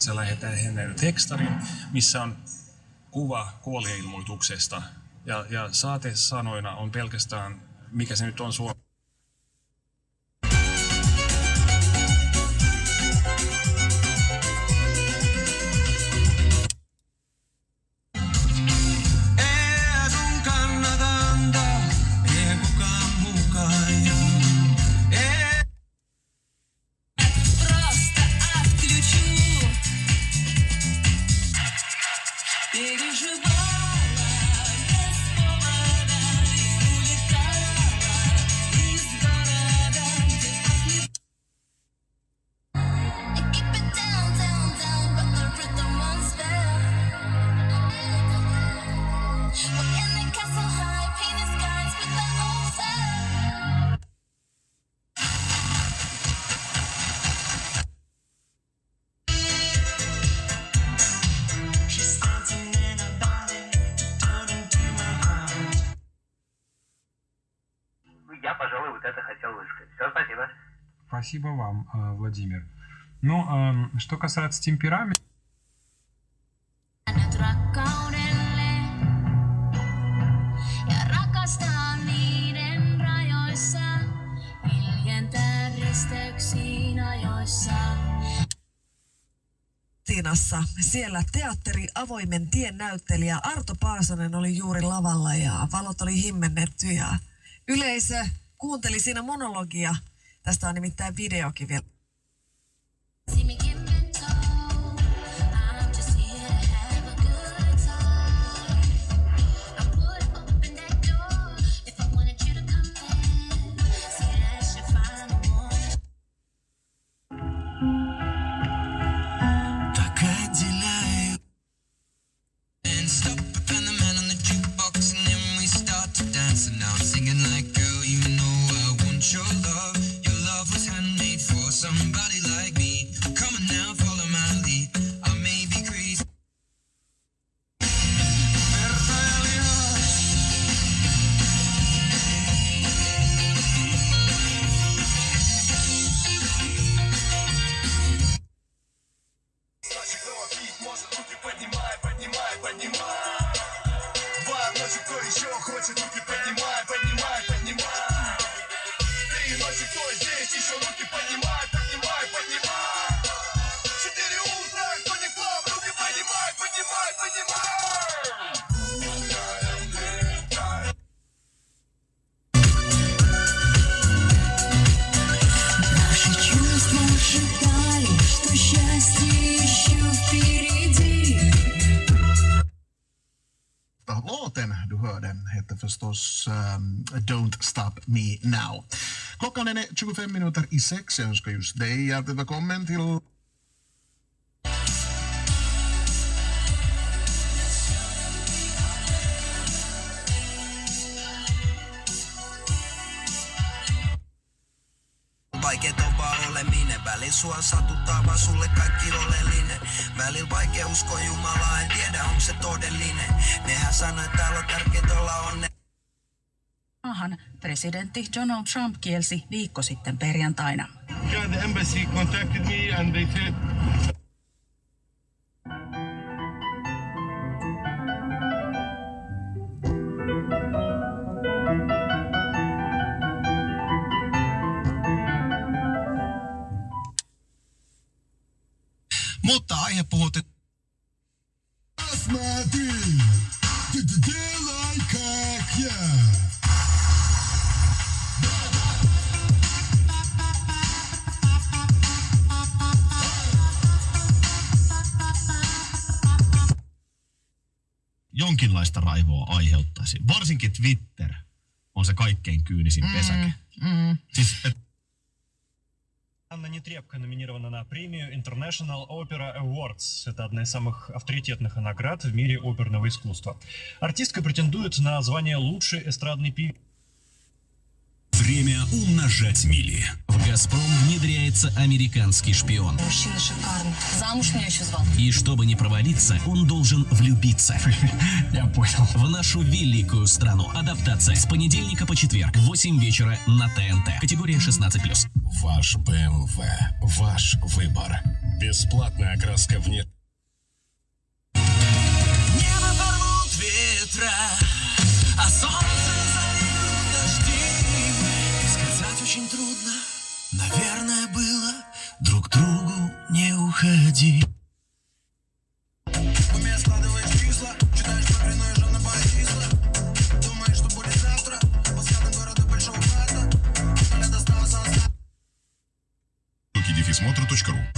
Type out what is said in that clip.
Se lähetään hänelle tekstarin, missä on kuva kuolinilmoituksesta. Ja saatesanoina on pelkästään, mikä se nyt on suomeksi. Я, пожалуй, вот это хотел высказать. Все, спасибо. Спасибо вам, Владимир. Ну, что касается темперамента... Tiinassa. Siellä teatteri Avoimen tien näyttelijä Arto Paasonen oli juuri lavalla ja valot oli himmennetty ja yleisö kuunteli siinä monologia. Tästä on nimittäin videokin vielä. Låten du hörde heter förstås Don't Stop Me Now. Klockan är 25:25. Jag önskar just dig hjärtligt välkommen till... Vaikeet on vaan oleminen, välillä sua satuttaa vaan sulle kaikki oleellinen. Välillä vaikea uskoa Jumalaa, en tiedä onko se todellinen. Nehän sanoi, että täällä on tärkeintä olla onne. Maahan presidentti Donald Trump kielsi viikko sitten perjantaina. The embassy contacted me and they said Mutta aihe puhutti... Jonkinlaista raivoa aiheuttaisi. Varsinkin Twitter on se kaikkein kyynisin pesäke. Siis, Анна Нетребко номинирована на премию International Opera Awards. Это одна из самых авторитетных наград в мире оперного искусства. Артистка претендует на звание лучшей эстрадной певицы. Время умножать мили. В «Газпром» внедряется американский шпион. Мужчина шикарный. Замуж меня еще звал. И чтобы не провалиться, он должен влюбиться. Я понял. В нашу великую страну. Адаптация с понедельника по четверг в 8 вечера на ТНТ. Категория 16+. Ваш БМВ. Ваш выбор. Бесплатная окраска вне... Небо порвут ветра, а солнце зальют дожди. Сказать очень трудно, наверное, было друг другу не уходи. В уме складываешь числа, читаешь проверенные журналы числа. Думаешь, что будет завтра, по скатам города большого брата. Поля достался... Motor.ru